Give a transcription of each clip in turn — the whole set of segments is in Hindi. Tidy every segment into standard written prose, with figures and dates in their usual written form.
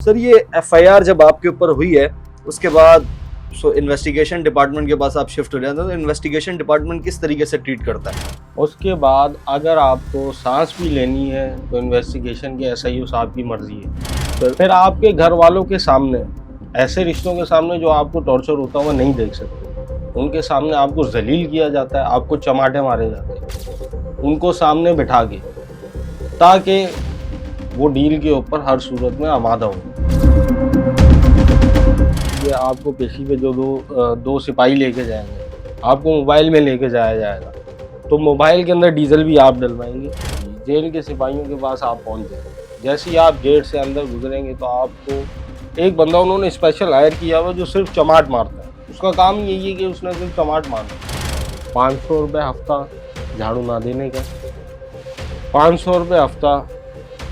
सर ये एफआईआर जब आपके ऊपर हुई है उसके बाद इन्वेस्टिगेशन डिपार्टमेंट के पास आप शिफ्ट हो जाते हो, तो इन्वेस्टिगेशन डिपार्टमेंट किस तरीके से ट्रीट करता है? उसके बाद अगर आपको सांस भी लेनी है तो इन्वेस्टिगेशन के एसआईओ साहब की मर्जी है। फिर आपके घर वालों के सामने, ऐसे रिश्तों के सामने जो आपको टॉर्चर होता हुआ नहीं देख सकते, उनके सामने आपको जलील किया जाता है, आपको चमाटे मारे जाते हैं उनको सामने बिठा के, ताकि वो डील के ऊपर हर सूरत में आमादा हो। ये आपको पेशी पे जो दो सिपाही लेके जाएंगे, आपको मोबाइल में लेके जाया जाएगा, तो मोबाइल के अंदर डीजल भी आप डलवाएंगे। जेल के सिपाहियों के पास आप पहुंचे, जैसे ही आप गेट से अंदर गुजरेंगे तो आपको एक बंदा उन्होंने स्पेशल हायर किया हुआ जो सिर्फ चमाट मारता है, उसका काम यही है कि उसने सिर्फ चमाट मारना। 500 रुपये हफ्ता झाड़ू ना देने का, 500 रुपये हफ्ता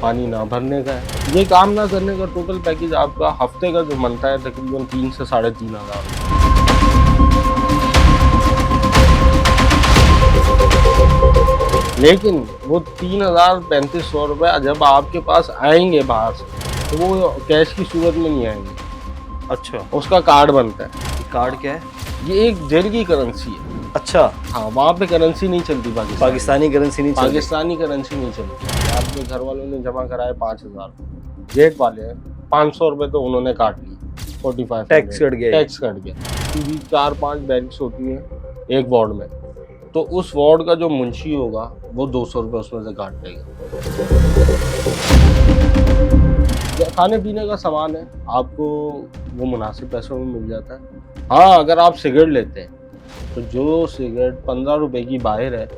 पानी ना भरने का है। ये काम ना करने का टोटल पैकेज आपका हफ्ते का जो बनता है तकरीबन 3 से 3,500। लेकिन वो 3,000-3,500 रुपये जब आपके पास आएंगे बाहर से, तो वो कैश की सूरत में नहीं आएंगे। अच्छा, उसका कार्ड बनता है। कार्ड क्या है? ये एक जेल की करेंसी है। अच्छा, हाँ, वहाँ पे करेंसी नहीं चलती, पाकिस्तानी करेंसी नहीं चलती। पाकिस्तानी करेंसी नहीं चलती। आपके घर वालों ने जमा कराए 5,000, गेट वाले हैं 500 रुपये तो उन्होंने काट ली, 45 टैक्स कट गया। टैक्स कट गया। सीधी 4-5 बैरिक्स होती हैं एक वार्ड में, तो उस वार्ड का जो मुंशी होगा वो 200 रुपये उसमें से काट लेगा। खाने पीने का सामान है, आपको वो मुनासिब पैसों में मिल जाता है। हाँ, अगर आप सिगरेट लेते हैं तो जो सिगरेट 15 रुपए की बाहर है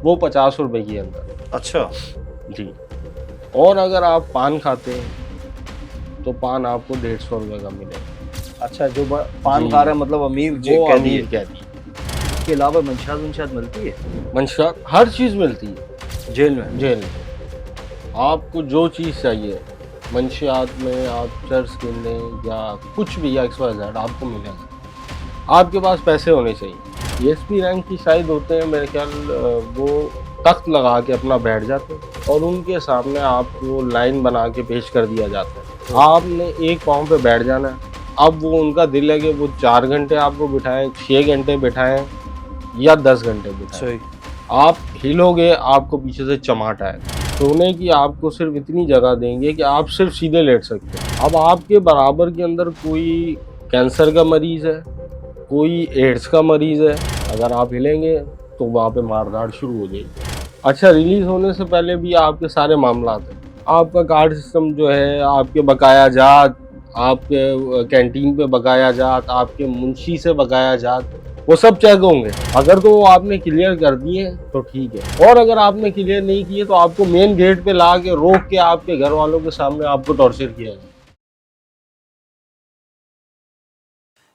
वो 50 रुपए की अंदर। अच्छा जी। और अगर आप पान खाते हैं तो पान आपको 150 रुपए का मिलेगा। अच्छा, जो पान खा रहा है मतलब अमीर वो अमीर कहती है। इसके अलावा मंशात मिलती है? मंशात हर चीज़ मिलती है जेल में। जेल में आपको जो चीज़ चाहिए मंशियात में, आप चर्च किन लें या कुछ भी या XYZ आपको मिलेगा। आपके पास पैसे होने चाहिए। एसपी रैंक की शायद होते हैं मेरे ख्याल, वो तख्त लगा के अपना बैठ जाते हैं और उनके सामने आपको लाइन बना के पेश कर दिया जाता है। आपने एक पाँव पे बैठ जाना है। अब वो उनका दिल है कि वो 4 घंटे आपको बिठाएं, 6 घंटे बिठाएं या 10 घंटे बिठाएं। आप हिलोगे आपको पीछे से चमाट आएगा। सोने की आपको सिर्फ इतनी जगह देंगे कि आप सिर्फ सीधे लेट सकते हैं। अब आपके बराबर के अंदर कोई कैंसर का मरीज़ है, कोई एड्स का मरीज़ है, अगर आप हिलेंगे तो वहाँ पे मारधाड़ शुरू हो जाएगी। अच्छा, रिलीज़ होने से पहले भी आपके सारे मामला हैं। आपका कार्ड सिस्टम जो है, आपके बकाया जात, आपके कैंटीन पे बकाया जात, आपके मुंशी से बकाया जात, वो सब चेक होंगे। अगर तो वो आपने क्लियर कर दिए तो ठीक है, और अगर आपने क्लियर नहीं किए तो आपको मेन गेट पे ला के रोक के आपके घर वालों के सामने आपको टॉर्चर किया जाए।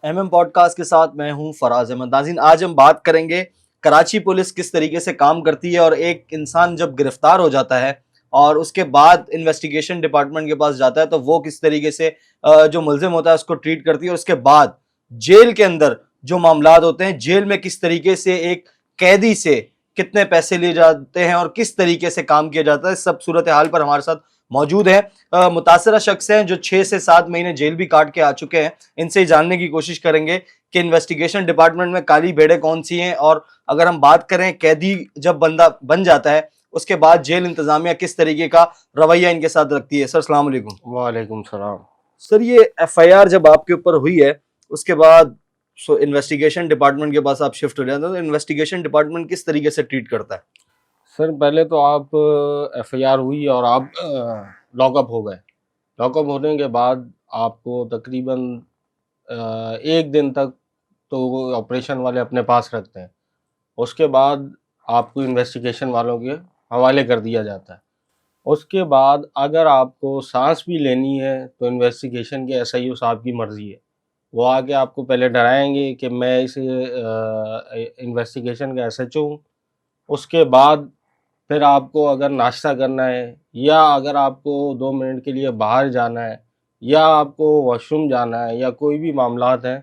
MM पॉडकास्ट के साथ मैं हूं फराज अहमद। नाज़रीन, आज हम बात करेंगे कराची पुलिस किस तरीके से काम करती है और एक इंसान जब गिरफ्तार हो जाता है और उसके बाद इन्वेस्टिगेशन डिपार्टमेंट के पास जाता है तो वो किस तरीके से जो मुलजिम होता है उसको ट्रीट करती है, और उसके बाद जेल के अंदर जो मामलात होते हैं, जेल में किस तरीके से एक कैदी से कितने पैसे लिए जाते हैं और किस तरीके से काम किया जाता है, सब सूरत हाल पर हमारे साथ मौजूद है। मुतासरा शख्स हैं जो 6 से 7 महीने जेल भी काट के आ चुके हैं। इनसे जानने की कोशिश करेंगे कि इन्वेस्टिगेशन डिपार्टमेंट में काली भेड़ें कौन सी हैं, और अगर हम बात करें कैदी जब बंदा बन जाता है उसके बाद जेल इंतजामिया किस तरीके का रवैया इनके साथ रखती है। सर अस्सलाम वालेकुम। वालेकुम सलाम। सर ये एफआईआर जब आपके ऊपर हुई है उसके बाद इन्वेस्टिगेशन डिपार्टमेंट के पास आप शिफ्ट हो जाते हो, तो इन्वेस्टिगेशन डिपार्टमेंट किस तरीके से ट्रीट करता है? सर, पहले तो आप एफआईआर हुई और आप लॉकअप हो गए। लॉकअप होने के बाद आपको तकरीबन 1 दिन तक तो ऑपरेशन वाले अपने पास रखते हैं। उसके बाद आपको इन्वेस्टिगेशन वालों के हवाले कर दिया जाता है। उसके बाद अगर आपको सांस भी लेनी है तो इन्वेस्टिगेशन के एसआईओ साहब की मर्ज़ी है। वो आके आपको पहले डराएंगे कि मैं इस इन्वेस्टिगेशन का एसएचओ हूँ। उसके बाद फिर आपको अगर नाश्ता करना है या अगर आपको 2 मिनट के लिए बाहर जाना है या आपको वॉशरूम जाना है या कोई भी मामलात हैं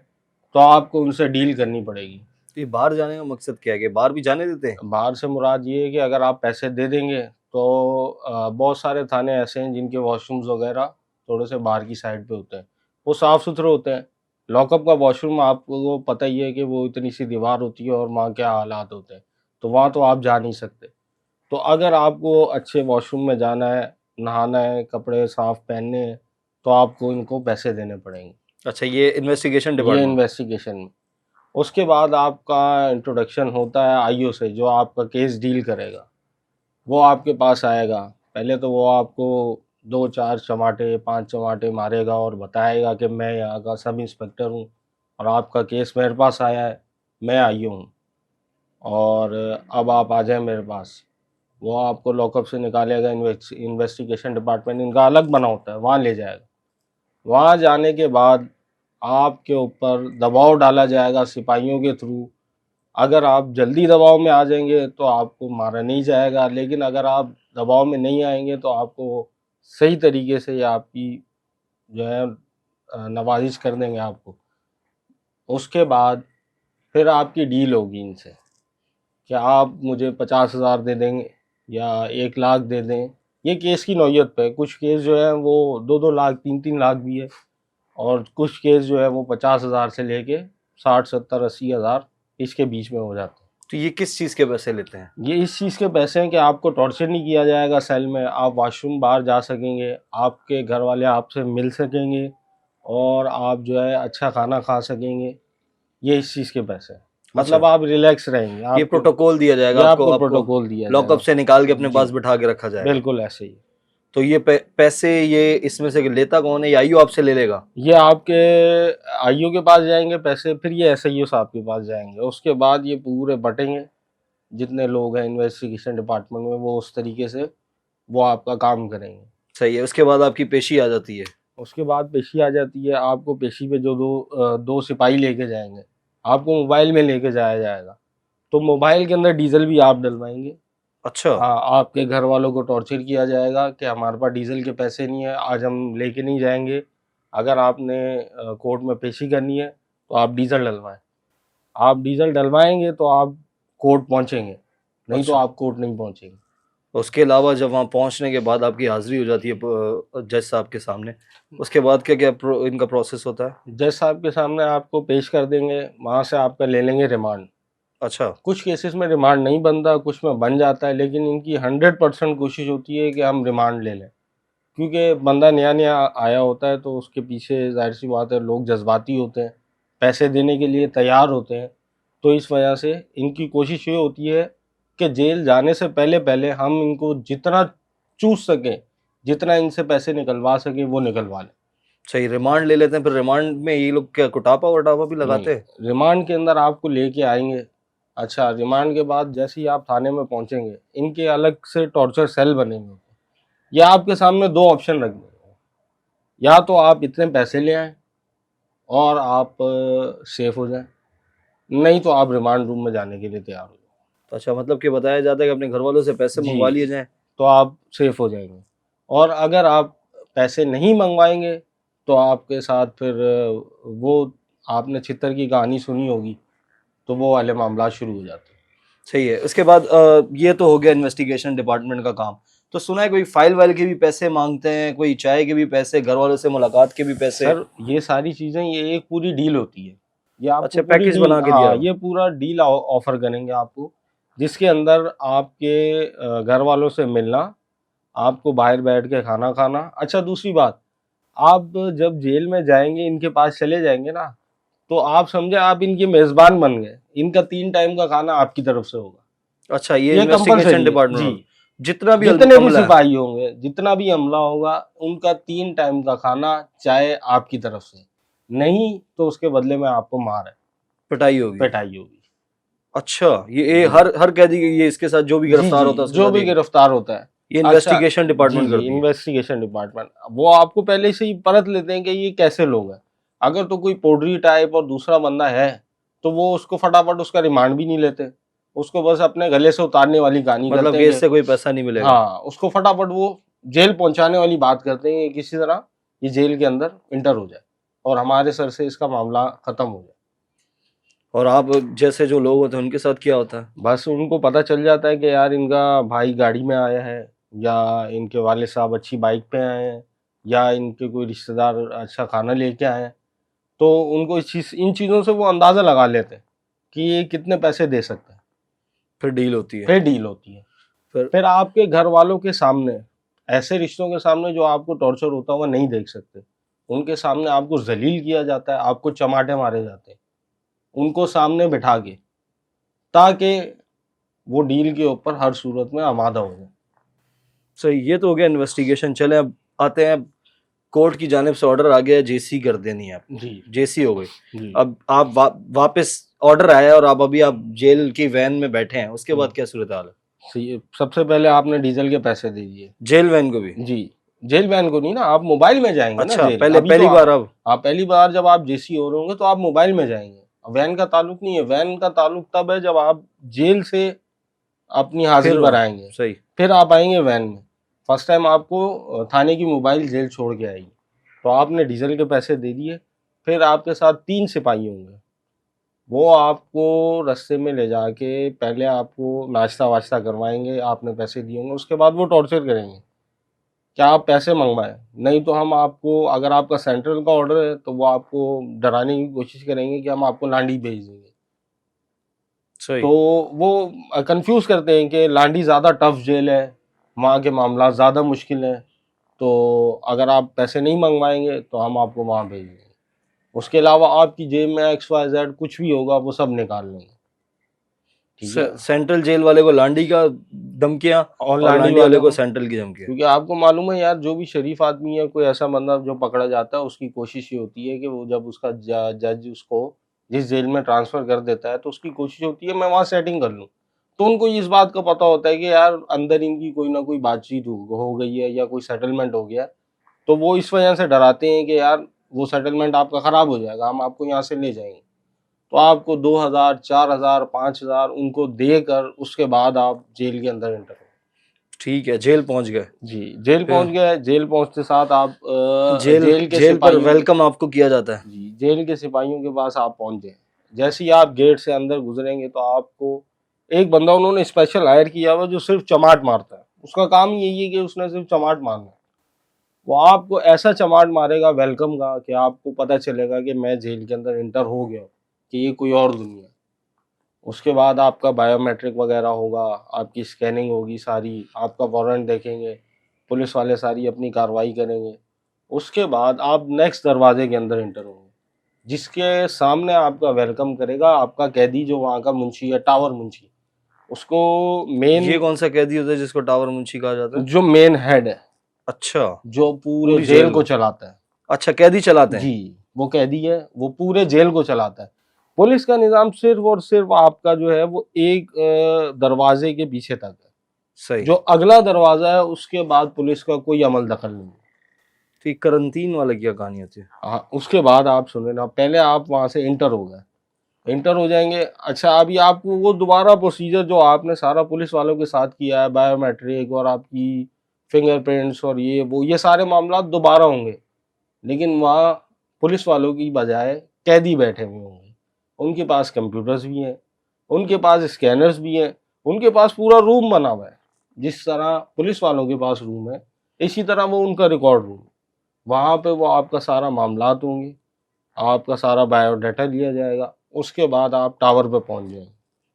तो आपको उनसे डील करनी पड़ेगी। तो ये बाहर जाने का मकसद क्या है कि बाहर भी जाने देते हैं? बाहर से मुराद ये है कि अगर आप पैसे दे देंगे तो बहुत सारे थाने ऐसे हैं जिनके वॉशरूम्स वगैरह थोड़े से बाहर की साइड पे होते हैं, वो साफ़ सुथरे होते हैं। लॉकअप का वॉशरूम आपको पता ही है कि वो इतनी सी दीवार होती है और वहाँ क्या हालात होते हैं, तो वहाँ तो आप जा नहीं सकते। तो अगर आपको अच्छे वॉशरूम में जाना है, नहाना है, कपड़े साफ़ पहनने हैं, तो आपको इनको पैसे देने पड़ेंगे। अच्छा, ये इन्वेस्टिगेशन ये डिपार्टमेंट। इन्वेस्टिगेशन में। उसके बाद आपका इंट्रोडक्शन होता है आईओ से, जो आपका केस डील करेगा। वो आपके पास आएगा। पहले तो वो आपको 2-4 चमाटे, 5 चमाटे मारेगा और बताएगा कि मैं यहाँ का सब इंस्पेक्टर हूँ और आपका केस मेरे पास आया है, मैं आईओ हूँ और अब आप आ जाएँ मेरे पास। वो आपको लॉकअप से निकालेगा, इन्वेस्टिगेशन डिपार्टमेंट इनका अलग बना होता है, वहाँ ले जाएगा। वहाँ जाने के बाद आपके ऊपर दबाव डाला जाएगा सिपाहियों के थ्रू। अगर आप जल्दी दबाव में आ जाएंगे तो आपको मारा नहीं जाएगा, लेकिन अगर आप दबाव में नहीं आएंगे तो आपको सही तरीके से या आपकी जो है नवाजिश कर देंगे आपको। उसके बाद फिर आपकी डील होगी इनसे कि आप मुझे 50,000 दे देंगे या 1 लाख दे दें। ये केस की नौयत पे है। कुछ केस जो है वो 2-2 लाख 3-3 लाख भी है और कुछ केस जो है वो 50,000 से लेके 60-70-80,000 इसके बीच में हो जाते हैं। तो ये किस चीज़ के पैसे लेते हैं? ये इस चीज़ के पैसे हैं कि आपको टॉर्चर नहीं किया जाएगा सेल में, आप वॉशरूम बाहर जा सकेंगे, आपके घर वाले आपसे मिल सकेंगे और आप जो है अच्छा खाना खा सकेंगे। ये इस चीज़ के पैसे हैं। मतलब अच्छा, आप रिलैक्स रहेंगे। ये आपको प्रोटोकॉल दिया ये जाएगा आपको, आपको आपको प्रोटोकॉल दिया लॉकअप जाएगा। से निकाल के अपने जी, पास बिठा के रखा जाएगा। बिल्कुल ऐसे ही। तो ये पैसे ये इसमें से लेता कौन है? ये आईओ आपसे ले लेगा? ये आपके आईओ के पास जाएँगे पैसे, फिर ये एसआईओ साहब के पास जाएँगे। उसके बाद ये पूरे बँटेंगे, जितने लोग हैं इन्वेस्टिगेशन डिपार्टमेंट में, वो उस तरीके से वो आपका काम करेंगे। सही है। उसके बाद आपकी पेशी आ जाती है। उसके बाद पेशी आ जाती है। आपको पेशी पे जो दो सिपाही लेके जाएँगे, आपको मोबाइल में लेके जाया जाएगा। तो मोबाइल के अंदर डीज़ल भी आप डलवाएँगे। अच्छा। हाँ, आपके घर वालों को टॉर्चर किया जाएगा कि हमारे पास डीज़ल के पैसे नहीं है, आज हम लेके नहीं जाएँगे। अगर आपने कोर्ट में पेशी करनी है, तो आप डीज़ल डलवाएँ। आप डीज़ल डलवाएँगे तो आप कोर्ट पहुँचेंगे, नहीं तो अच्छा। आप कोर्ट नहीं पहुँचेंगे। उसके अलावा जब वहाँ पहुँचने के बाद आपकी हाज़िरी हो जाती है जज साहब के सामने, उसके बाद क्या-क्या इनका प्रोसेस होता है? जज साहब के सामने आपको पेश कर देंगे, वहाँ से आपका ले लेंगे रिमांड। अच्छा। कुछ केसेस में रिमांड नहीं बनता, कुछ में बन जाता है, लेकिन इनकी 100% कोशिश होती है कि हम रिमांड ले लें। क्योंकि बंदा नया-नया आया होता है, तो उसके पीछे ज़ाहिर-सी बात है लोग जज़्बाती होते हैं, पैसे देने के लिए तैयार होते हैं। तो इस वजह से इनकी कोशिश ये होती है कि जेल जाने से पहले-पहले हम इनको जितना चूस सकें, जितना इनसे पैसे निकलवा सकें, वो निकलवा लें। सही, रिमांड ले लेते हैं, फिर रिमांड में ये लोग क्या कुटापा-वटापा भी लगाते हैं? नहीं, रिमांड के अंदर आपको लेके आएँगे। अच्छा, रिमांड के बाद जैसे ही आप थाने में पहुँचेंगे, इनके अलग से टॉर्चर सेल बने हुए होते हैं। ये आपके सामने 2 ऑप्शन रख देंगे, या तो आप इतने पैसे ले आएँ और आप सेफ हो जाएँ, नहीं तो आप रिमांड रूम में जाने के लिए तैयार हो जाएँ। तो अच्छा, मतलब कि बताया जाता है कि अपने घर वालों से पैसे मंगवा जी, लिए जाएँ। तो आप सेफ हो जाएँगे और अगर आप पैसे नहीं मंगवाएँगे, तो आपके साथ फिर वो आपने छित्तर की कहानी सुनी होगी, तो वो वाले मामलात शुरू हो जाते हैं। सही है। उसके बाद ये तो हो गया इन्वेस्टिगेशन डिपार्टमेंट का काम। तो सुना है कोई फाइल-वाइल के भी पैसे माँगते हैं, कोई चाय के भी पैसे, घर वालों से मुलाकात के भी पैसे? सर, ये सारी चीज़ें ये एक पूरी डील होती है। ये आपको अच्छा, पूरी पैकेज डील, बना के दिया हाँ, हो। ये पूरा डील ऑफ़र करेंगे आपको, जिसके अंदर आपके घर वालों से मिलना, आपको बाहर बैठ के खाना खाना। अच्छा, दूसरी बात, आप जब जेल में जाएँगे, इनके पास चले जाएँगे ना, तो आप समझे आप इनके मेज़बान बन गए। इनका 3 टाइम का खाना आपकी तरफ से होगा। अच्छा, ये ये इन्वेस्टिगेशन कंपल्सरी है। डिपार्टमेंट जी। वाले, जितना भी जितने भी अमला है। सिपाही होंगे, जितना भी अमला होगा, उनका 3 टाइम का खाना, चाहे आपकी तरफ से। नहीं, तो उसके बदले में आपको मार है, पिटाई होगी। पिटाई होगी। अच्छा, ये जी। हर कैदी ये इसके साथ जो भी जी, गिरफ्तार जी, होता है उसके जो साथ भी यही गिरफ्तार होता है। ये अच्छा, इन्वेस्टिगेशन जी, डिपार्टमेंट जी, करती है। Investigation department. वो आपको पहले से ही परख लेते हैं कि ये कैसे लोग हैं। अगर तो कोई पोडरी टाइप और दूसरा बंदा है, तो वो उसको फटाफट उसका रिमांड भी नहीं लेते। उसको बस अपने गले से उतारने वाली कहानी मतलब करते कि हैं इससे कि कोई पैसा नहीं मिलेगा। हाँ, उसको फटाफट वो जेल पहुँचाने वाली बात करते हैं कि किसी तरह ये जेल के अंदर इंटर हो जाए और हमारे सर से इसका मामला खत्म हो जाए। और आप जैसे जो लोग होते हैं उनके साथ क्या होता है? बस उनको पता चल जाता है कि यार इनका भाई गाड़ी में आया है या इनके वाले साहब अच्छी बाइक पे आए हैं या इनके कोई रिश्तेदार अच्छा खाना लेके आए हैं, तो उनको इन चीज़ों से वो अंदाज़ा लगा लेते हैं कि ये कितने पैसे दे सकते हैं। फिर डील होती है। फिर डील होती है। फिर आपके घर वालों के सामने, ऐसे रिश्तों के सामने जो आपको टॉर्चर होता हुआ नहीं देख सकते, उनके सामने आपको ज़लील किया जाता है, आपको चमाटे मारे जाते हैं, उनको सामने बिठा के, ताकि वो डील के ऊपर हर सूरत में आमादा हो जाए। सही, ये तो हो गया इन्वेस्टिगेशन। चले अब आते हैं, कोर्ट की जानिब से ऑर्डर आ गया जेसी कर देनी है आपको, जी जेसी हो गई। जी। अब आप वापस ऑर्डर आया और अभी आप जेल की वैन में बैठे हैं, उसके बाद क्या सूरत हाल है? सही, सबसे पहले आपने डीजल के पैसे दे दिए। जेल वैन को भी? जी, जेल वैन को नहीं ना, आप मोबाइल में जाएंगे ना अच्छा, जेल। पहले अभी पहली तो बार अब आप पहली बार जब आप जेसी हो रहे होंगे तो आप मोबाइल में जाएंगे, वैन का ताल्लुक नहीं है। वैन का ताल्लुक तब है जब आप जेल से अपनी हाजिरी फिर पर आएंगे, सही। फिर आप आएंगे वैन में। फर्स्ट टाइम आपको थाने की मोबाइल जेल छोड़ के आएगी, तो आपने डीजल के पैसे दे दिए। फिर आपके साथ 3 सिपाही होंगे, वो आपको रास्ते में ले जाके पहले आपको नाश्ता वाश्ता करवाएंगे, आपने पैसे दिए होंगे। उसके बाद वो टॉर्चर करेंगे, क्या आप पैसे मंगवाएं, नहीं तो हम आपको, अगर आपका सेंट्रल का ऑर्डर है तो वो आपको डराने की कोशिश करेंगे कि हम आपको लांडी भेज देंगे। सही। तो वो कंफ्यूज करते हैं कि लांडी ज़्यादा टफ जेल है, वहाँ के मामला ज़्यादा मुश्किल हैं, तो अगर आप पैसे नहीं मंगवाएंगे तो हम आपको वहाँ भेज देंगे। उसके अलावा आपकी जेब में XYZ कुछ भी होगा वो सब निकाल लेंगे। ठीक है। सेंट्रल जेल वाले को लांडी का धमकियां और और लांडी वाले को को, सेंट्रल की धमकियां। क्योंकि आपको मालूम है यार, जो भी शरीफ आदमी है, कोई ऐसा बंदा जो पकड़ा जाता है, उसकी कोशिश ये होती है कि वो जब उसका जज उसको जिस जेल में ट्रांसफर कर देता है, तो उसकी कोशिश होती है मैं वहाँ सेटिंग कर लूँ। तो उनको इस बात का पता होता है कि यार अंदर इनकी कोई ना कोई बातचीत हो गई है या कोई सेटलमेंट हो गया, तो वो इस वजह से डराते हैं कि यार वो सेटलमेंट आपका खराब हो जाएगा, हम आपको यहाँ से ले जाएंगे। तो आपको 2000, 4000, 5000 उनको देकर उसके बाद आप जेल के अंदर एंटर हो। ठीक है, जेल पहुंच गए। जी, जेल पहुंच गए। जेल पहुंचते साथ आप जेल के जेल पर सिपाहियों वेलकम आपको किया जाता है। जी, जेल के सिपाहियों के पास आप पहुंच गए। जैसे ही आप गेट से अंदर गुजरेंगे तो आपको एक बंदा उन्होंने स्पेशल हायर किया हुआ जो सिर्फ चमाट मारता है। उसका काम यही है कि उसने सिर्फ चमाट मारना है। वो आपको ऐसा चमाट मारेगा वेलकम का कि आपको पता चलेगा कि मैं जेल के अंदर इंटर हो गया हूँ, कि ये कोई और दुनिया है। उसके बाद आपका बायोमेट्रिक वगैरह होगा, आपकी स्कैनिंग होगी सारी, आपका वारंट देखेंगे, पुलिस वाले सारी अपनी कार्रवाई करेंगे। उसके बाद आप नेक्स्ट दरवाजे के अंदर एंटर होंगे, जिसके सामने आपका वेलकम करेगा आपका कैदी, जो वहाँ का मुंशी है, टावर मुंशी। उसको ये मेन, कौन सा कैदी होता है जिसको टावर मुंशी कहा जाता है? जो मेन हेड है, अच्छा, जो पूरे पूरी जेल जेल को में। चलाता है। अच्छा, कैदी चलाते हैं। जी, वो कैदी है, वो पूरे जेल को चलाता है। पुलिस का निज़ाम सिर्फ और सिर्फ आपका जो है वो एक दरवाजे के पीछे तक है। सही। जो अगला दरवाजा है उसके बाद पुलिस का कोई अमल दखल नहीं है। तो करंटीन वाला क्या कहानी होती है? हाँ, उसके बाद आप सुने ना, पहले आप वहाँ से इंटर हो गए, इंटर हो जाएंगे। अच्छा, अभी आपको वो दोबारा प्रोसीजर जो आपने सारा पुलिस वालों के साथ किया है, बायोमेट्रिक और आपकी फिंगरप्रिंट्स और ये सारे मामला दोबारा होंगे, लेकिन वहाँ पुलिस वालों की बजाय कैदी बैठे हुए होंगे। उनके पास कंप्यूटर्स भी हैं, उनके पास स्कैनर्स भी हैं, उनके पास पूरा रूम बना हुआ है। जिस तरह पुलिस वालों के पास रूम है, इसी तरह वो उनका रिकॉर्ड रूम, वहाँ पे वो आपका सारा मामलात होंगे, आपका सारा बायोडाटा लिया जाएगा। उसके बाद आप टावर पे पहुँच जाएंगे।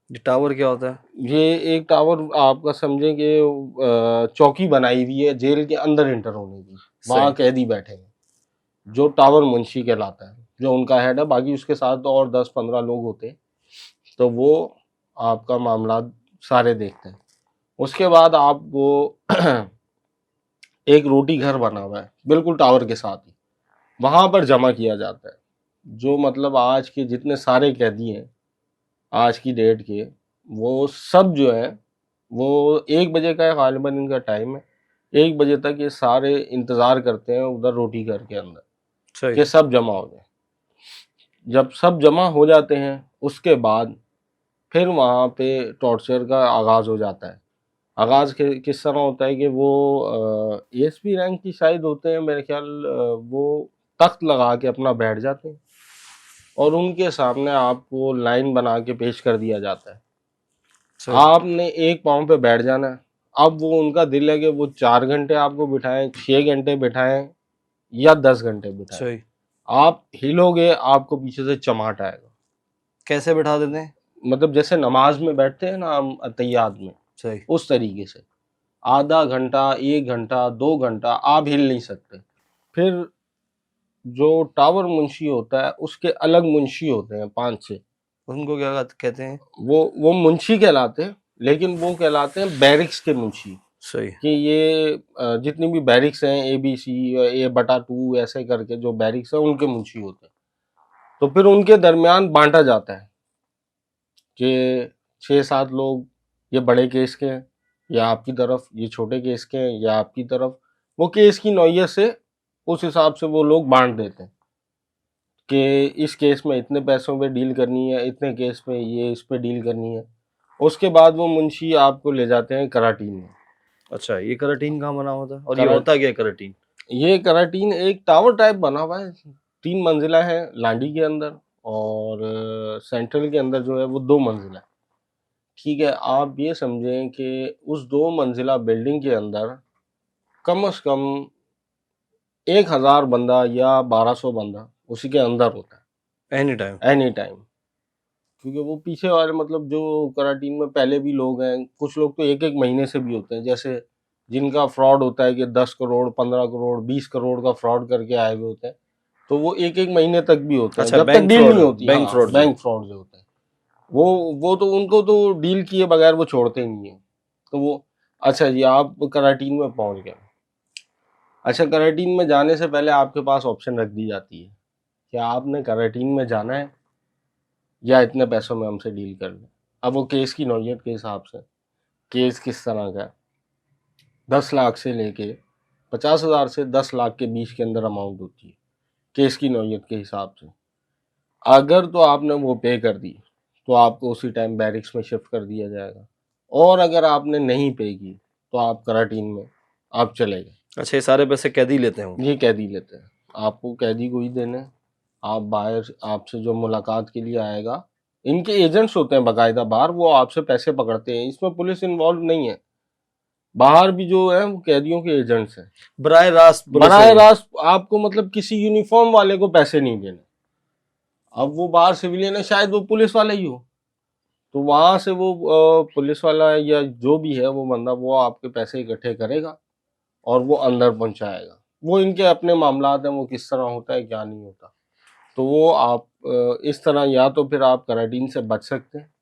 ये टावर क्या होता है? ये एक टावर आपका समझें कि चौकी बनाई हुई है जेल के अंदर इंटर होने की, वहाँ कैदी बैठे हैं, जो टावर मुंशी कहलाता है, जो उनका हेड है। बाकी उसके साथ तो और 10-15 लोग होते हैं, तो वो आपका मामला सारे देखते हैं। उसके बाद आपको एक रोटी घर बना हुआ है बिल्कुल टावर के साथ ही, वहाँ पर जमा किया जाता है। जो मतलब आज के जितने सारे कैदी हैं आज की डेट के, वो सब जो है वो 1 बजे का गालिबन इनका टाइम है। 1 बजे तक ये सारे इंतज़ार करते हैं उधर रोटी घर के अंदर सही। कि सब जमा हो जाए। जब सब जमा हो जाते हैं उसके बाद फिर वहाँ पे टॉर्चर का आगाज़ हो जाता है। आगाज़ किस तरह होता है कि वो एएसपी रैंक की शायद होते हैं मेरे ख्याल, वो तख्त लगा के अपना बैठ जाते हैं और उनके सामने आपको लाइन बना के पेश कर दिया जाता है। सही। आपने एक पाँव पे बैठ जाना है। अब वो उनका दिल है कि वो 4 घंटे आपको बिठाएं, 6 घंटे बिठाएं, या 10 घंटे बिठाएं, सही। आप हिलोगे आपको पीछे से चमाट आएगा। कैसे बिठा देते हैं? मतलब जैसे नमाज में बैठते हैं ना हम अतहियात में, सही। उस तरीके से आधा घंटा, 1 घंटा, 2 घंटा आप हिल नहीं सकते। फिर जो टावर मुंशी होता है उसके अलग मुंशी होते हैं 5-6, उनको क्या कहते हैं? वो मुंशी कहलाते हैं, लेकिन वो कहलाते हैं बैरिक्स के मुंशी। सही। कि ये जितनी भी बैरिक्स हैं ABC A/2 ऐसे करके जो बैरिक्स हैं उनके मुंशी होते हैं। तो फिर उनके दरमियान बांटा जाता है कि 6-7 लोग ये बड़े केस के हैं या आपकी तरफ, ये छोटे केस के हैं या आपकी तरफ। वो केस की नौयत से उस हिसाब से वो लोग बांट देते हैं कि इस केस में इतने पैसों पे डील करनी है, इतने केस में ये इस पे डील करनी है। उसके बाद वो मुंशी आपको ले जाते हैं कराटीन में। अच्छा, ये कराटीन कहाँ बना हुआ था और ये करा- होता क्या है कराटीन? ये कराटीन एक टावर टाइप बना हुआ है, 3 मंजिला है लांडी के अंदर, और सेंट्रल के अंदर जो है वो 2 मंजिला है। ठीक है, आप ये समझें कि उस 2 मंजिला बिल्डिंग के अंदर कम से कम 1000 बंदा या 1200 बंदा उसी के अंदर होता है एनी टाइम। Any time. क्योंकि वो पीछे वाले मतलब जो कराटीन में पहले भी लोग हैं, कुछ लोग तो 1-1 महीने से भी होते हैं, जैसे जिनका फ्रॉड होता है कि 10 करोड़, 15 करोड़, 20 करोड़ का फ्रॉड करके आए हुए होते हैं, तो वो 1-1 महीने तक भी होते हैं। अच्छा, जब तक बैंक डील फ्रॉड, नहीं होती। बैंक फ्रॉड जो। बैंक फ्रॉड जो होते हैं वो तो उनको तो डील किए बगैर वो छोड़ते ही नहीं है। तो वो, अच्छा जी आप कराटीन में पहुंच गए। अच्छा, कराटीन में जाने से पहले आपके पास ऑप्शन रख दी जाती है कि आपने कराटीन में जाना है या इतने पैसों में हमसे डील कर लें। अब वो केस की नौयत के हिसाब से, केस किस तरह का है, 10 लाख से लेके 50,000 से 10 लाख के बीच के अंदर अमाउंट होती है केस की नौयत के हिसाब से। अगर तो आपने वो पे कर दी तो आपको उसी टाइम बैरिक्स में शिफ्ट कर दिया जाएगा, और अगर आपने नहीं पे की तो आप कराटीन में आप चले गए। अच्छा, ये सारे पैसे कैदी लेते हैं? ये कैदी लेते हैं, आपको कैदी को ही देने। आप बाहर आपसे जो मुलाकात के लिए आएगा, इनके एजेंट्स होते हैं बाकायदा बाहर, वो आपसे पैसे पकड़ते हैं, इसमें पुलिस इन्वॉल्व नहीं है। बाहर भी जो है वो कैदियों के एजेंट्स हैं, बराह रास्त पुलिस बराह है वो। रास्त आपको मतलब किसी यूनिफॉर्म वाले को पैसे नहीं देने। अब वो बाहर सिविलियन है, शायद वो पुलिस वाला ही हो, तो वहां से वो पुलिस वाला या जो भी है वो बंदा वो आपके पैसे इकट्ठे करेगा और वो अंदर पहुंचाएगा। वो इनके अपने मामलात हैं, वो किस तरह होता है क्या नहीं होता। तो वो आप इस तरह या तो फिर आप कराटीन से बच सकते हैं।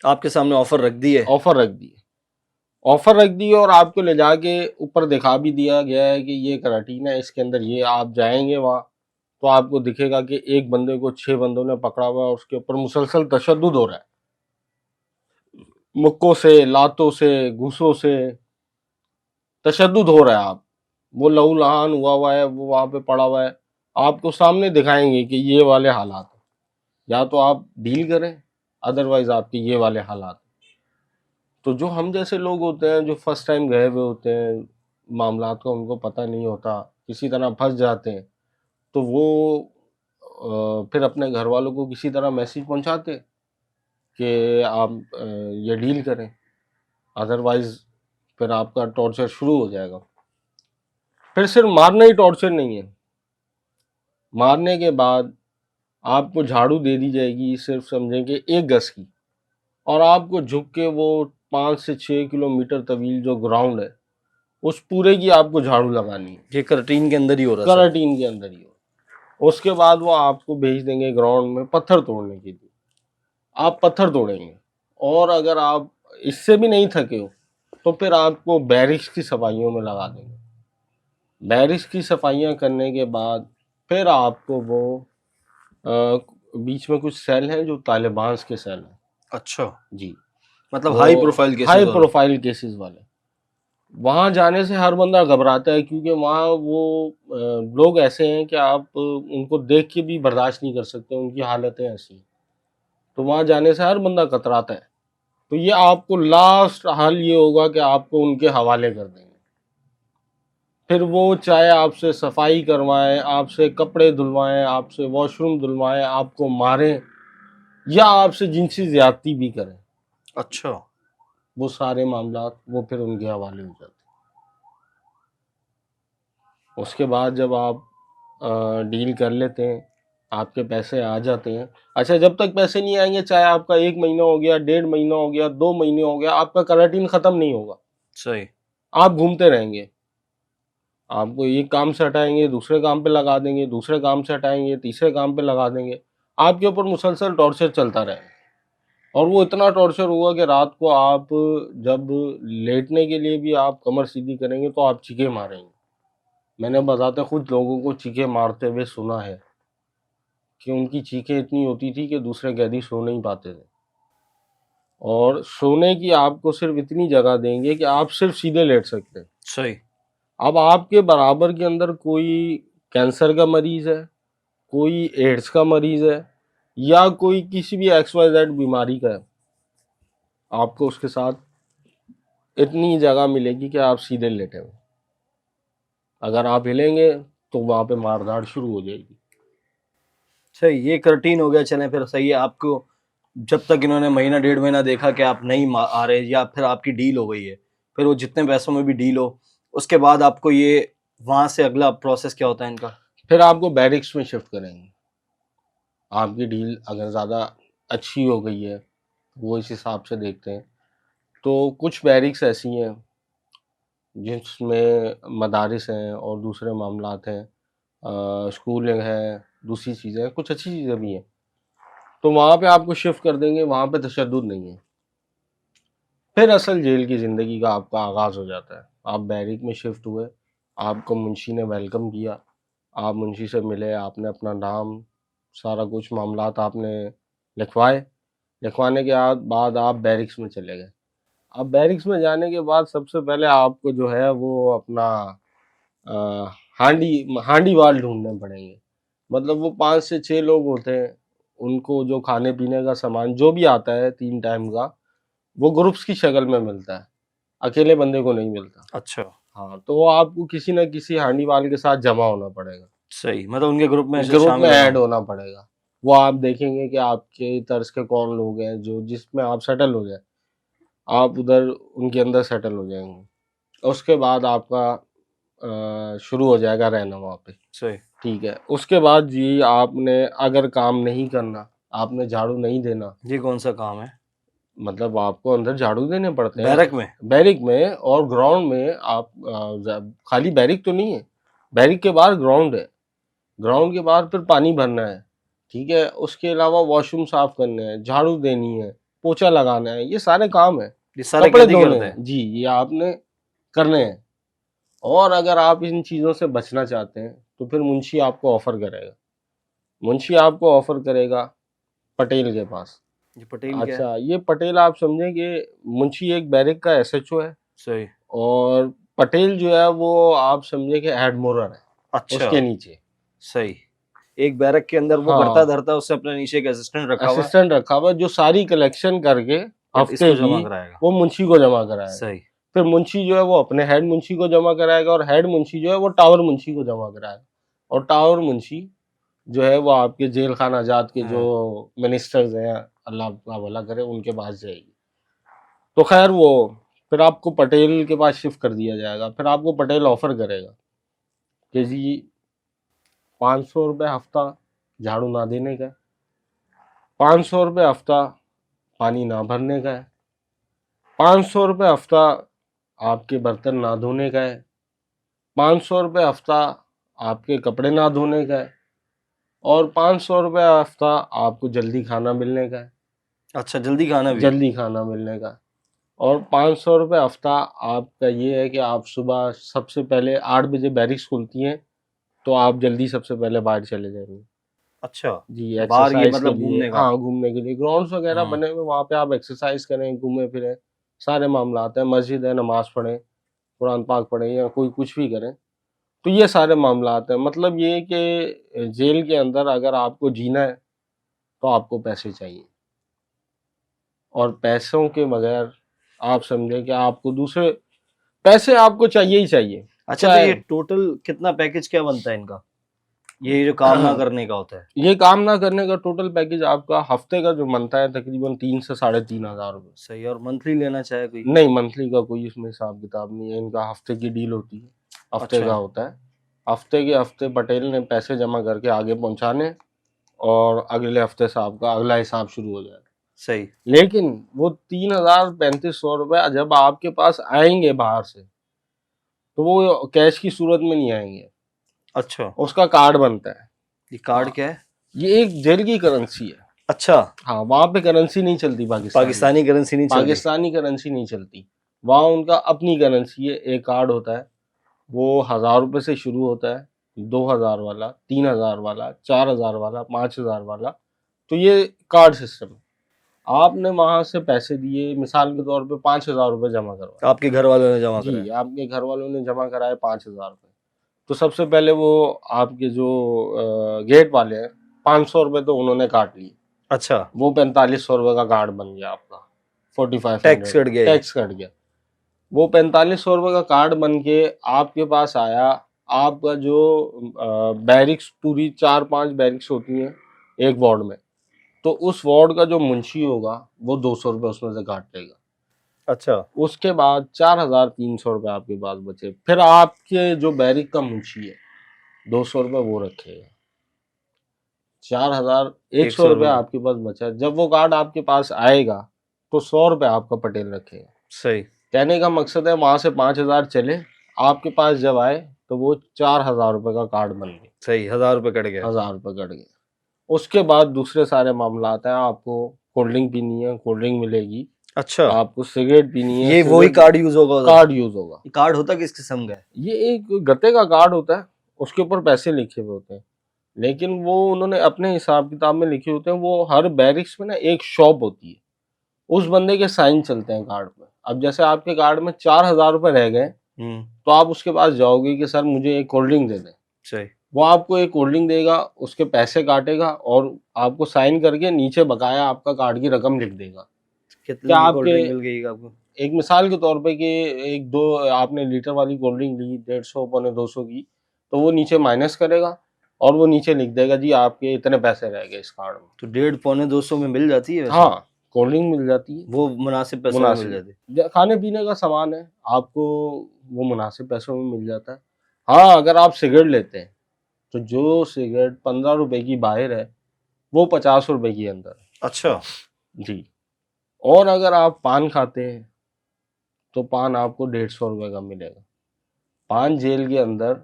आपके सामने ऑफर रख दी है? ऑफर रख दिए, ऑफर रख दी और आपको ले जाके ऊपर दिखा भी दिया गया है कि ये कराटीन है, इसके अंदर ये आप जाएंगे वहाँ तो आपको दिखेगा कि एक बंदे को 6 बंदों ने पकड़ा हुआ है और उसके ऊपर मुसलसल तशद्दुद हो रहा है, मुक्कों से, लातों से, घूसों से तशद्दुद हो रहा है। आप वो लहू लहान हुआ है, वो वहाँ पे पड़ा हुआ है, आपको सामने दिखाएंगे कि ये वाले हालात हैं, या तो आप डील करें, अदरवाइज आपके ये वाले हालात। तो जो हम जैसे लोग होते हैं जो फर्स्ट टाइम गए हुए होते हैं, मामलात का उनको पता नहीं होता, किसी तरह फंस जाते हैं, तो वो फिर अपने घर वालों को किसी तरह मैसेज पहुंचाते कि आप ये डील करें, अदरवाइज फिर आपका टॉर्चर शुरू हो जाएगा। फिर सिर्फ मारना ही टॉर्चर नहीं है, मारने के बाद आपको झाड़ू दे दी जाएगी, सिर्फ समझें कि 1 गज की, और आपको झुक के वो 5 से 6 किलोमीटर तवील जो ग्राउंड है उस पूरे की आपको झाड़ू लगानी है। ये कराटीन के अंदर ही हो रहा है? कराटीन के अंदर ही हो। उसके बाद वो आपको भेज देंगे ग्राउंड में पत्थर तोड़ने के लिए, आप पत्थर तोड़ेंगे, और अगर आप इससे भी नहीं थके हो तो फिर आपको बैरिक्स की सफाइयों में लगा देंगे। बैरिक्स की सफाइयाँ करने के बाद फिर आपको वो बीच में कुछ सेल हैं जो तालिबान के सेल हैं। अच्छा जी, मतलब हाई प्रोफाइल केसेस हाई वाले? प्रोफाइल केसेस वाले। वहाँ जाने से हर बंदा घबराता है क्योंकि वहाँ वो लोग ऐसे हैं कि आप उनको देख के भी बर्दाश्त नहीं कर सकते, उनकी हालतें ऐसी हैं। तो वहाँ जाने से हर बंदा कतराता है। तो ये आपको लास्ट हाल ये होगा कि आपको उनके हवाले कर देंगे। फिर वो चाहे आपसे सफाई करवाएं, आपसे कपड़े धुलवाएं, आपसे वॉशरूम धुलवाएं, आपको मारें या आपसे जिनसी ज्यादती भी करें, अच्छा। वो सारे मामलात वो फिर उनके हवाले हो जाते हैं। उसके बाद जब आप डील कर लेते हैं, आपके पैसे आ जाते हैं। अच्छा, जब तक पैसे नहीं आएंगे, चाहे आपका 1 महीना हो गया, 1.5 महीना हो गया, 2 महीने हो गया, आपका कराटीन खत्म नहीं होगा। सही। आप घूमते रहेंगे। आपको एक काम से हटाएंगे, दूसरे काम पे लगा देंगे, दूसरे काम से हटाएंगे, तीसरे काम पे लगा देंगे। आपके ऊपर मुसलसल टॉर्चर चलता रहेगा, और वो इतना टॉर्चर होगा कि रात को आप जब लेटने के लिए भी आप कमर सीधी करेंगे तो आप चीखे मारेंगे। मैंने बताते खुद लोगों को चीखे मारते हुए सुना है कि उनकी चीखें इतनी होती थी कि दूसरे कैदी सो नहीं पाते थे। और सोने की आपको सिर्फ इतनी जगह देंगे कि आप सिर्फ सीधे लेट सकते हैं। सही। अब आपके बराबर के अंदर कोई कैंसर का मरीज है, कोई एड्स का मरीज है, या कोई किसी भी XYZ बीमारी का है, आपको उसके साथ इतनी जगह मिलेगी कि आप सीधे लेटे हुए। अगर आप हिलेंगे तो वहां पे मारधाड़ शुरू हो जाएगी। सही, ये कर्टीन हो गया। चलें फिर, सही है। आपको जब तक इन्होंने महीना 1.5 महीना देखा कि आप नहीं आ रहे, या फिर आपकी डील हो गई है, फिर वो जितने पैसों में भी डील हो, उसके बाद आपको ये वहां से अगला प्रोसेस क्या होता है इनका? फिर आपको बैरिक्स में शिफ्ट करेंगे। आपकी डील अगर ज़्यादा अच्छी हो गई है, वो इस हिसाब से देखते हैं। तो कुछ बैरिक्स ऐसी हैं जिसमें मदारिस हैं और दूसरे मामलात हैं, स्कूल है, दूसरी चीज़ें हैं, कुछ अच्छी चीज़ें भी हैं। तो वहाँ पे आपको शिफ्ट कर देंगे, वहाँ पे तशद्दुद नहीं है। फिर असल जेल की ज़िंदगी का आपका आगाज़ हो जाता है। आप बैरिक में शिफ्ट हुए, आपको मुंशी ने वेलकम किया, आप मुंशी से मिले, आपने अपना नाम, सारा कुछ मामलात आपने लिखवाए। लिखवाने के बाद आप बैरिक्स में चले गए। अब बैरिक्स में जाने के बाद सबसे पहले आपको जो है वो अपना अ, हांडी वाल ढूंढने पड़ेंगे। मतलब वो 5 से 6 लोग होते हैं, उनको जो खाने पीने का सामान जो भी आता है 3 टाइम का, वो ग्रुप्स की शक्ल में मिलता है, अकेले बंदे को नहीं मिलता। अच्छा। हाँ, तो आपको किसी न किसी हांडी वाल के साथ जमा होना पड़ेगा, सही, मतलब उनके ग्रुप में ग्रुप में शामिल ऐड होना। होना पड़ेगा। वो आप देखेंगे कि आपके तर्ज के कौन लोग हैं जो जिसमें आप सेटल हो जाए, आप उधर उनके अंदर सेटल हो जाएंगे। उसके बाद आपका शुरू हो जाएगा रहना वहाँ पे। सही। ठीक है, उसके बाद जी आपने अगर काम नहीं करना, आपने झाड़ू नहीं देना, ये कौन सा काम है? मतलब आपको अंदर झाड़ू देने पड़ते हैं बैरक में? बैरिक में और ग्राउंड में। आप खाली बैरिक तो नहीं है, बैरिक के बाहर ग्राउंड है, ग्राउंड के बाहर फिर पानी भरना है। ठीक है, उसके अलावा वॉशरूम साफ करने हैं, झाड़ू देनी है, पोछा लगाना है, ये सारे काम है। ये सारे कपड़े कैदी धोने करते हैं? हैं जी, ये आपने करने हैं। और अगर आप इन चीज़ों से बचना चाहते हैं तो फिर मुंशी आपको ऑफर करेगा, मुंशी आपको ऑफर करेगा पटेल के पास। ये पटेल क्या है? अच्छा, ये पटेल आप समझें कि मुंशी एक बैरिक का SHO है, सही। और पटेल जो है वो आप समझे कि एडमोरर है अच्छा। उसके नीचे। सही। एक बैरक के अंदर वो करता हाँ, धरता, उससे अपने नीचे एक असिस्टेंट रखा हुआ है, असिस्टेंट रखा हुआ है जो सारी कलेक्शन करके बट हफ्ते इसको जमा की कराएगा। वो मुंशी को जमा कराएगा। सही। फिर मुंशी जो है वो अपने हेड मुंशी को जमा कराएगा, और हेड मुंशी जो है वो टावर मुंशी को जमा कराएगा, और टावर मुंशी जो है वो आपके जेल खाना आजाद के जो मिनिस्टर्स हैं, अल्लाह का भला करे, उनके पास जाएगी। तो खैर वो फिर आपको पटेल के पास शिफ्ट कर दिया जाएगा। फिर आपको पटेल ऑफर करेगा कि जी 500 रुपये हफ्ता झाड़ू ना देने का है, 500 रुपये हफ्ता पानी ना भरने का है, 500 रुपये हफ्ता आपके बर्तन ना धोने का है, 500 रुपये हफ्ता आपके कपड़े ना धोने का है, और 500 रुपये हफ्ता आपको जल्दी खाना मिलने का है, अच्छा, जल्दी खाना भी? जल्दी खाना मिलने का। और 500 रुपये हफ्ता आपका ये है कि आप सुबह सबसे पहले 8 बजे बैरिक्स खुलती हैं, तो आप जल्दी सबसे पहले बाहर चले जाएंगे अच्छा, जी, बाहर ये एक्सरसाइज के मतलब लिए। घूमने का? हाँ, घूमने के लिए ग्राउंड्स वगैरह हम्म। बने हुए, वहाँ पे आप एक्सरसाइज करें, घूमें फिरें, सारे मामलात हैं। मस्जिद है, नमाज पढ़ें, कुरान पाक पढ़ें, या कोई कुछ भी करें, तो ये सारे मामलात हैं। मतलब ये कि जेल के अंदर अगर आपको जीना है तो आपको पैसे चाहिए, और पैसों के बगैर आप समझें कि आपको दूसरे पैसे आपको चाहिए ही चाहिए। अच्छा, तो ये टोटल कितना पैकेज क्या बनता है इनका, ये जो काम ना करने का होता है? ये काम ना करने का टोटल पैकेज आपका हफ्ते का जो बनता है तकरीबन 3 से 3.5 हज़ार रुपये। सही। और मंथली लेना चाहे कोई? नहीं, मंथली का कोई इसमें हिसाब किताब नहीं है, इनका हफ्ते की डील होती है, हफ्ते अच्छा। का होता है। हफ्ते के हफ्ते पटेल ने पैसे जमा करके आगे पहुंचाने और अगले हफ्ते से आपका अगला हिसाब शुरू हो जाएगा। सही। लेकिन वो 3,000-3,500 रुपए जब आपके पास आएंगे बाहर से, तो वो कैश की सूरत में नहीं आएंगे, अच्छा, उसका कार्ड बनता है। ये कार्ड क्या है? ये एक जेल की करेंसी है। अच्छा, हाँ, वहाँ पे करेंसी नहीं चलती पाकिस्तानी करेंसी नहीं चलती। पाकिस्तानी करेंसी नहीं चलती, वहाँ उनका अपनी करेंसी है। एक कार्ड होता है, वो 1,000 रुपए से शुरू होता है, 2,000 वाला, 3,000 वाला, 4,000 वाला, 5,000 वाला। तो ये कार्ड सिस्टम है। आपने वहां से पैसे दिए, मिसाल के तौर पे 5,000 रुपए जमा करवाए, आपके घर वालों ने जमा जी, कराया। आपके घर वालों ने जमा कराए 5,000 रुपए। तो सबसे पहले वो आपके जो गेट वाले हैं, 500 रुपए तो उन्होंने काट लिए। अच्छा, वो 4500 रुपए का कार्ड बन गया आपका, 4500 टैक्स कट गया। टैक्स कट गया। वो 4500 रुपए का कार्ड बन के आपके पास आया। आपका जो बैरिक्स, पूरी 4-5 बैरिक्स होती हैं एक वार्ड में, तो उस वार्ड का जो मुंशी होगा वो 200 रुपये उसमें से काट लेगा। अच्छा, उसके बाद 4,300 रुपये आपके पास बचे। फिर आपके जो बैरिक का मुंशी है 200 रुपये वो रखेगा, 4,100 रुपये आपके पास बचा। जब वो कार्ड आपके पास आएगा तो 100 रुपये आपका पटेल रखेगा। सही। कहने का मकसद है वहां से 5,000 चले, आपके पास जब आए तो वो 4,000 रुपये का कार्ड बन गया। सही, 1,000 रुपये कट गया। 1,000 रुपये कट गए। उसके बाद दूसरे सारे मामला आते हैं। आपको कोल्ड ड्रिंक पीनी है, कोल्ड ड्रिंक मिलेगी। अच्छा, आपको सिगरेट पीनी है, ये वही कार्ड यूज होगा? कार्ड यूज होगा। कार्ड होता किस किस्म का है? ये एक गत्ते का कार्ड होता है, उसके ऊपर पैसे लिखे हुए होते हैं, लेकिन वो उन्होंने अपने हिसाब किताब में लिखे होते हैं। वो हर बैरिक्स में ना एक शॉप होती है, उस बंदे के साइन चलते हैं कार्ड पे। अब जैसे आपके कार्ड में 4,000 रुपए रह गए, तो आप उसके पास जाओगे कि सर मुझे एक कोल्ड ड्रिंक दे दें। सही। वो आपको एक कोल्ड ड्रिंक देगा, उसके पैसे काटेगा और आपको साइन करके नीचे बकाया आपका कार्ड की रकम लिख देगा। कितने की कोल्ड ड्रिंक मिल गई आपको? एक मिसाल के तौर पे कि एक दो आपने लीटर वाली कोल्ड ड्रिंक ली 150-200 की, तो वो नीचे माइनस करेगा और वो नीचे लिख देगा जी आपके इतने पैसे रह गए इस कार्ड में। तो 150-200 में मिल जाती है? हाँ, कोल्ड ड्रिंक मिल जाती है, वो मुनासिब पैसों में मिल जाती है। खाने पीने का सामान है, आपको वो मुनासिब पैसों में मिल जाता है। हाँ, अगर आप सिगरेट लेते हैं तो जो सिगरेट 15 रुपए की बाहर है वो 50 रुपए की अंदर है। अच्छा जी। और अगर आप पान खाते हैं तो पान आपको 150 रुपए का मिलेगा। पान जेल के अंदर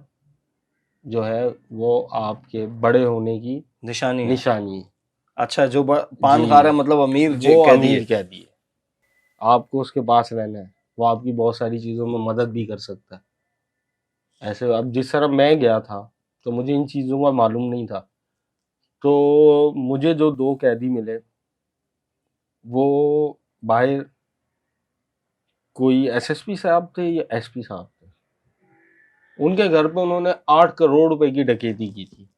जो है वो आपके बड़े होने की निशानी है। अच्छा, जो पान खा रहा है मतलब अमीर वो कैदी है। कैदी है, आपको उसके पास रहना है, वो आपकी बहुत सारी चीज़ों में मदद भी कर सकता है। ऐसे अब जिस तरह मैं गया था तो मुझे इन चीज़ों का मालूम नहीं था, तो मुझे जो 2 कैदी मिले वो बाहर कोई एसएसपी साहब थे या एसपी साहब थे। उनके घर पे उन्होंने 8 करोड़ रुपए की डकैती की थी।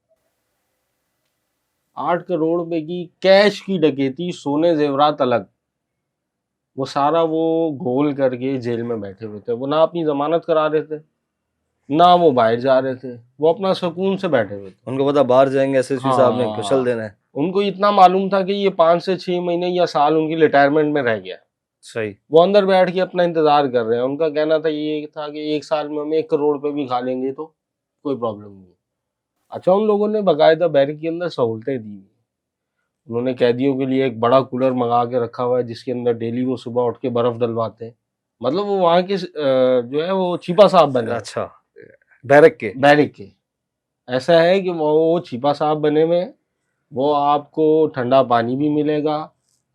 8 करोड़ रुपए की कैश की डकैती, सोने जेवरात अलग, वो सारा वो गोल करके जेल में बैठे हुए थे। वो ना अपनी जमानत करा रहे थे, ना वो बाहर जा रहे थे, वो अपना सुकून से बैठे हुए थे। उनको पता बाहर जाएंगे एसएसपी साहब ने कुशल देना है। उनको इतना मालूम था कि ये 5 से 6 महीने या साल उनकी रिटायरमेंट में रह गया। सही। वो अंदर बैठ के अपना इंतजार कर रहे हैं। उनका कहना था ये था कि 1 साल में हम 1 करोड़ रुपए भी खा लेंगे तो कोई प्रॉब्लम नहीं। अच्छा, उन लोगों ने बाकायदा बैरिक के अंदर सहूलतें दी। उन्होंने कैदियों के लिए एक बड़ा कूलर मंगा के रखा हुआ है जिसके अंदर डेली वो सुबह उठ के बर्फ डलवाते हैं। मतलब वो वहाँ के जो है वो छिपा साहब बने। अच्छा, बैरिक के ऐसा है कि वो छिपा साहब बने हुए, वो आपको ठंडा पानी भी मिलेगा।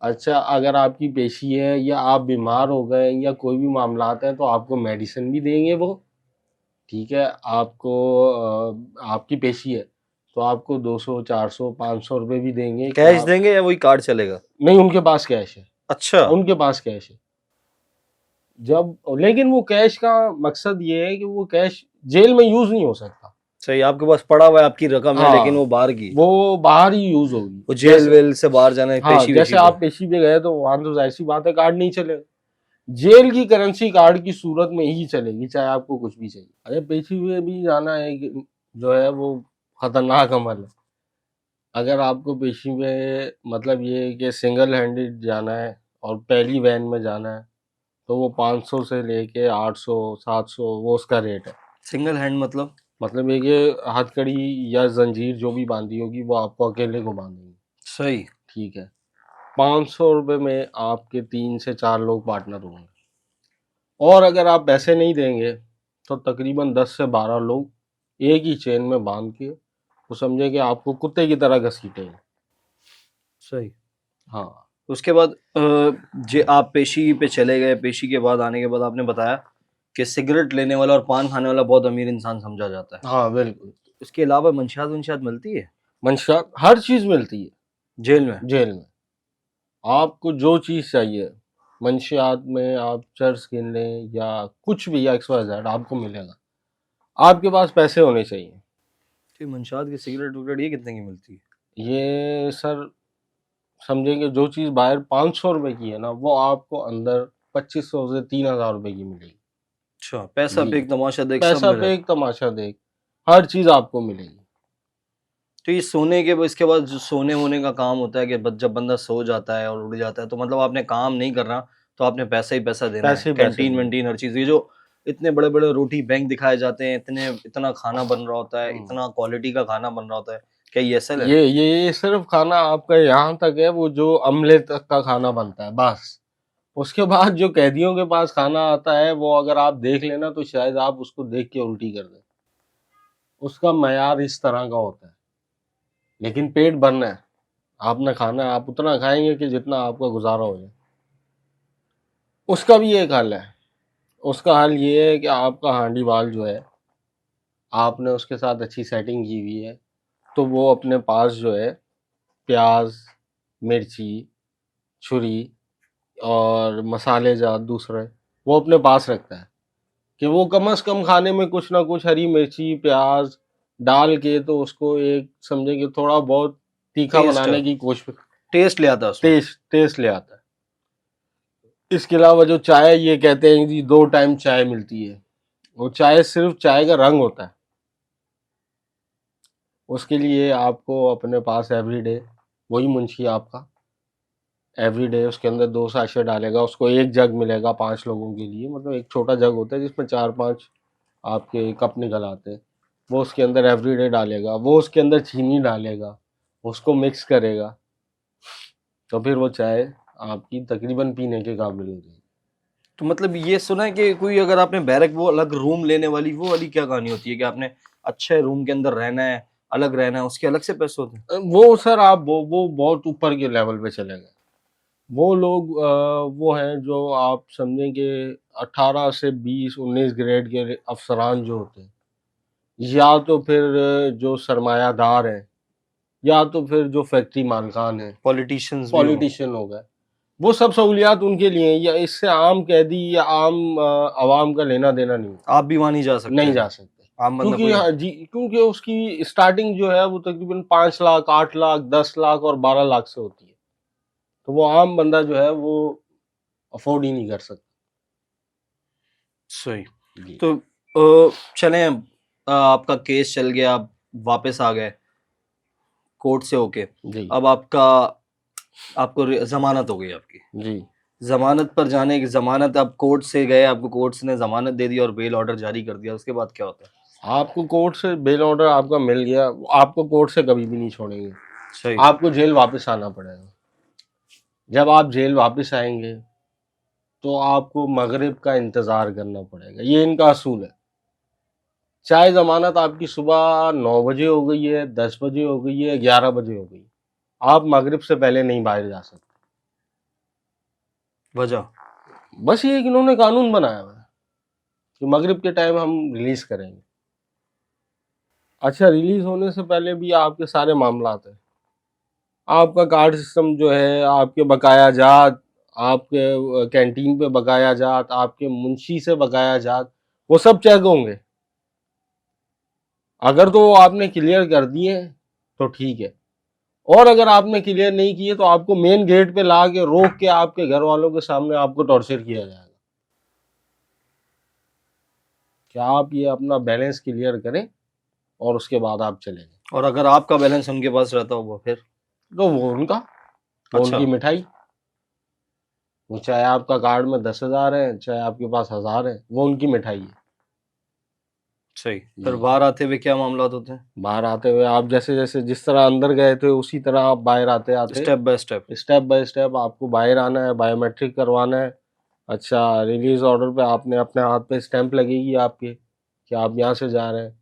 अच्छा, अगर आपकी पेशी है या आप बीमार हो गए या कोई भी मामला आता है तो आपको मेडिसिन भी देंगे वो। ठीक है, आपको आपकी पेशी है तो आपको 200, 400, 500 रुपए भी देंगे। कैश देंगे या वही कार्ड चलेगा? नहीं, उनके पास कैश है। अच्छा, उनके पास कैश है। जब लेकिन वो कैश का मकसद ये है कि वो कैश जेल में यूज नहीं हो सकता। सही, आपके पास पड़ा हुआ है, आपकी रकम है, लेकिन वो बाहर ही यूज होगी। वो जेल वेल से बाहर जाना है। पेशी जैसे आप पेशी पे गए तो वहां तो जाहिर सी बात है कार्ड नहीं चलेगा। जेल की करेंसी कार्ड की सूरत में ही चलेगी, चाहे आपको कुछ भी चाहिए। अरे पेशी में भी जाना है जो है वो खतरनाक अमल है। अगर आपको पेशी में मतलब ये कि सिंगल हैंडेड जाना है और पहली वैन में जाना है तो वो 500 से लेके 800, 700 वो उसका रेट है। सिंगल हैंड मतलब ये हथकड़ी या जंजीर जो भी बांधी होगी वो आपको अकेले को बांधेंगे। सही। ठीक है। 500 रुपये में आपके 3 से 4 लोग पार्टनर होंगे, और अगर आप पैसे नहीं देंगे तो तकरीबन 10 से 12 लोग एक ही चेन में बांध के वो समझे कि आपको कुत्ते की तरह घसीटेंगे। सही। हाँ। उसके बाद जे आप पेशी पे चले गए, पेशी के बाद आने के बाद आपने बताया कि सिगरेट लेने वाला और पान खाने वाला बहुत अमीर इंसान समझा जाता है। हाँ बिल्कुल। इसके अलावा मंशियात वंशियात मिलती है मंशात हर चीज़ मिलती है जेल में? जेल में। आपको जो चीज़ चाहिए मंशियात में, आप चर्स गिन लें या कुछ भी या XYZ आपको मिलेगा। आपके पास पैसे होने चाहिए। तो मंशियात की सिगरेट विगरेट ये कितने की मिलती है? ये सर समझेंगे जो चीज़ बाहर 500 रुपये की है ना, वो आपको अंदर 2500 से 3000 रुपये की मिलेगी। अच्छा, पैसा जी। पे एक तमाशा देख सब पैसा मिले। पे एक तमाशा देख, हर चीज़ आपको मिलेगी। तो ये सोने के इसके बाद जो सोने होने का काम होता है कि जब बंदा सो जाता है और उड़ जाता है तो मतलब आपने काम नहीं करना, तो आपने पैसा ही पैसा देना है, पैसे ही पैसे कैंटीन देने। वैंटीन हर चीज़। ये जो इतने बड़े बड़े रोटी बैंक दिखाए जाते हैं, इतना खाना बन रहा होता है, इतना क्वालिटी का खाना बन रहा होता है, क्या ये असल है? ये सिर्फ खाना आपका यहाँ तक है, वो जो अमले तक का खाना बनता है बस। उसके बाद जो कैदियों के पास खाना आता है वो अगर आप देख लेना तो शायद आप उसको देख के उल्टी कर दें। उसका मयार इस तरह का होता है, लेकिन पेट भरना है, आपने खाना है, आप उतना खाएंगे कि जितना आपका गुजारा हो जाए। उसका भी एक हल है। उसका हल ये है कि आपका हांडी बाल जो है, आपने उसके साथ अच्छी सेटिंग की हुई है, तो वो अपने पास जो है प्याज, मिर्ची, छुरी और मसाले जात दूसरे वो अपने पास रखता है कि वो कम से कम खाने में कुछ ना कुछ हरी मिर्ची प्याज डाल के तो उसको एक समझे कि थोड़ा बहुत तीखा टेस्ट बनाने की कोशिश, टेस्ट ले आता है उसमें। टेस्ट ले आता है। इसके अलावा जो चाय, ये कहते हैं कि 2 टाइम चाय मिलती है, वो चाय सिर्फ चाय का रंग होता है। उसके लिए आपको अपने पास एवरीडे वही मुंशी आपका एवरीडे उसके अंदर 2 साशे डालेगा, उसको एक जग मिलेगा 5 लोगों के लिए, मतलब एक छोटा जग होता है जिसमें 4-5 आपके कप निकल आते हैं। वो उसके अंदर एवरीडे डालेगा, वो उसके अंदर चीनी डालेगा, उसको मिक्स करेगा, तो फिर वो चाय आपकी तकरीबन पीने के काबिल हो जाएगी। तो मतलब ये सुना है कि कोई अगर आपने बैरक वो अलग रूम लेने वाली, वो वाली क्या कहानी होती है कि आपने अच्छे रूम के अंदर रहना है, अलग रहना है, उसके अलग से पैसे होते हैं? वो सर आप वो बहुत ऊपर के लेवल पे चले गए। वो लोग वो हैं जो आप समझें कि 18 से 20-19 ग्रेड के अफसरान जो होते हैं, या तो फिर जो सरमायादार हैं, या तो फिर जो फैक्ट्री मालकान हैं, पॉलिटिशियंस भी हो? पॉलिटिशियन हो गए, वो सब सहूलियात उनके लिए हैं, या इससे आम कैदी या आम आवाम का लेना देना नहीं। आप भी वहां नहीं जा सकते? नहीं जा सकते आम बंदा क्योंकि कोई? हाँ जी, क्योंकि उसकी स्टार्टिंग जो है वो तकरीबन 5 लाख 8 लाख 10 लाख और 12 लाख से होती है, तो वो आम बंदा जो है वो अफोर्ड ही नहीं कर सकता। सही। जी। तो चलें, आपका केस चल गया, आप वापस आ गए कोर्ट से होके, जी। अब आपको जमानत हो गई आपकी। जी। जमानत पर जाने की, जमानत आप कोर्ट से गए, आपको कोर्ट ने जमानत दे दी और बेल ऑर्डर जारी कर दिया, उसके बाद क्या होता है? आपको कोर्ट से बेल ऑर्डर आपका मिल गया, आपको कोर्ट से कभी भी नहीं छोड़ेंगे, सही। आपको जेल वापस आना पड़ेगा। जब आप जेल वापस आएंगे तो आपको मगरिब का इंतज़ार करना पड़ेगा, ये इनका असूल है। चाहे ज़मानत आपकी सुबह 9 बजे हो गई है, 10 बजे हो गई है, 11 बजे हो गई, आप मगरिब से पहले नहीं बाहर जा सकते। वजह? बस ये कि इन्होंने कानून बनाया हुआ है कि मगरिब के टाइम हम रिलीज़ करेंगे। अच्छा, रिलीज़ होने से पहले भी आपके सारे मामलात हैं, आपका कार्ड सिस्टम जो है, आपके बकाया जात, आपके कैंटीन पे बकाया जात, आपके मुंशी से बकाया जात, वो सब चेक होंगे। अगर तो वो आपने क्लियर कर दिए तो ठीक है, और अगर आपने क्लियर नहीं किए तो आपको मेन गेट पे ला के रोक के आपके घर वालों के सामने आपको टॉर्चर किया जाएगा कि आप ये अपना बैलेंस क्लियर करें और उसके बाद आप चले जाएं। और अगर आपका बैलेंस उनके पास रहता होगा फिर? तो वो उनका, वो अच्छा। उनकी मिठाई, वो चाहे आपका कार्ड में 10,000 है चाहे आपके पास 1,000 है, वो उनकी मिठाई है। सही। फिर बाहर आते हुए क्या मामला होते हैं? बाहर आते हुए आप जैसे जैसे जिस तरह अंदर गए थे उसी तरह आप बाहर आते आते step by step. Step by step आपको बाहर आना है, बायोमेट्रिक करवाना है। अच्छा, रिलीज ऑर्डर पे आपने अपने हाथ पे स्टैंप लगेगी आपके कि आप यहाँ से जा रहे हैं,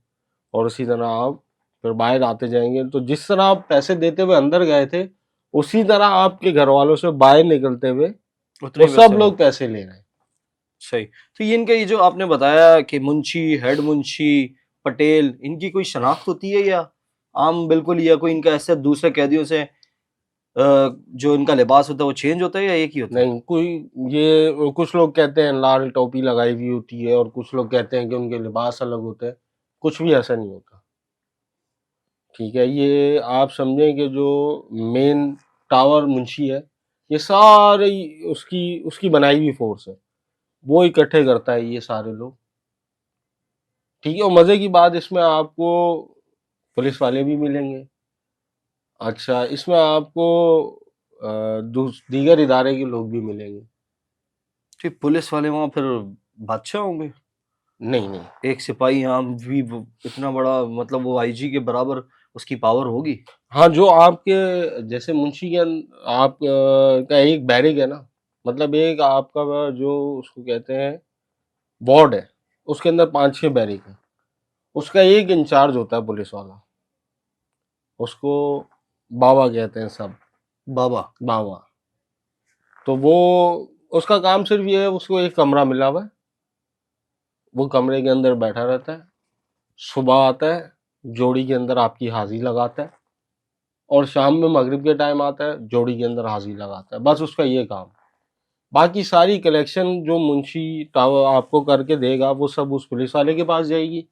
और उसी तरह आप फिर बाहर आते जाएंगे। तो जिस तरह आप पैसे देते हुए अंदर गए थे उसी तरह आपके घर वालों से बाहर निकलते हुए उतने वो ही सब पैसे लोग पैसे ले रहे हैं। सही। तो ये इनका ये जो आपने बताया कि मुंशी, हेड मुंशी, पटेल, इनकी कोई शनाख्त होती है या आम बिल्कुल, या कोई इनका ऐसे दूसरे कैदियों से जो इनका लिबास होता है वो चेंज होता है या एक ही होता है? नहीं, कोई ये कुछ लोग कहते हैं लाल टोपी लगाई हुई होती है और कुछ लोग कहते हैं कि उनके लिबास अलग होते हैं। कुछ भी ऐसा नहीं होता। ठीक है, ये आप समझें कि जो मेन टावर मुंशी है ये सारे उसकी उसकी बनाई हुई फोर्स है, वो इकट्ठे करता है ये सारे लोग। ठीक है, और मजे की बात इसमें आपको पुलिस वाले भी मिलेंगे। अच्छा, इसमें आपको दीगर इदारे के लोग भी मिलेंगे। ठीक, पुलिस वाले वहां फिर बादशाह होंगे? नहीं नहीं, एक सिपाही आम भी इतना बड़ा, मतलब वो आईजी के बराबर उसकी पावर होगी? हाँ, जो आपके जैसे मुंशी के आप का एक बैरिक है ना, मतलब एक आपका जो उसको कहते हैं वार्ड है, उसके अंदर 5-6 बैरिक है। उसका एक इंचार्ज होता है पुलिस वाला, उसको बाबा कहते हैं सब, बाबा। बाबा। तो वो उसका काम सिर्फ ये है, उसको एक कमरा मिला हुआ है, वो कमरे के अंदर बैठा रहता है, सुबह आता है, जोड़ी के अंदर आपकी हाजिरी लगाता है, और शाम में मगरिब के टाइम आता है, जोड़ी के अंदर हाजिरी लगाता है। बस उसका ये काम। बाकी सारी कलेक्शन जो मुंशी टावर आपको करके देगा वो सब उस पुलिस वाले के पास जाएगी,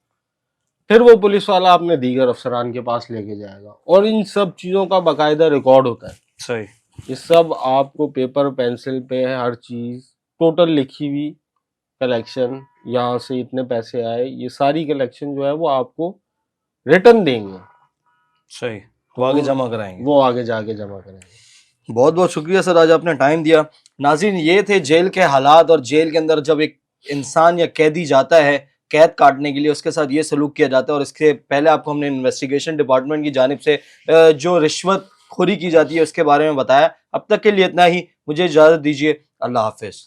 फिर वो पुलिस वाला अपने दीगर अफसरान के पास लेके जाएगा, और इन सब चीज़ों का बाकायदा रिकॉर्ड होता है। सही। ये सब आपको पेपर पेंसिल पे है, हर चीज़ टोटल लिखी हुई कलेक्शन, यहाँ से इतने पैसे आए, ये सारी कलेक्शन जो है वो आपको रिटर्न देंगे। सही। तो वो आगे जमा कराएंगे। वो आगे जाके जमा करेंगे। बहुत बहुत शुक्रिया सर, आज आपने टाइम दिया। नाज़रीन, ये थे जेल के हालात, और जेल के अंदर जब एक इंसान या कैदी जाता है कैद काटने के लिए, उसके साथ ये सलूक किया जाता है। और इसके पहले आपको हमने इन्वेस्टिगेशन डिपार्टमेंट की जानिब से जो रिश्वत खोरी की जाती है उसके बारे में बताया। अब तक के लिए इतना ही, मुझे इजाज़त दीजिए। अल्लाह हाफिज़।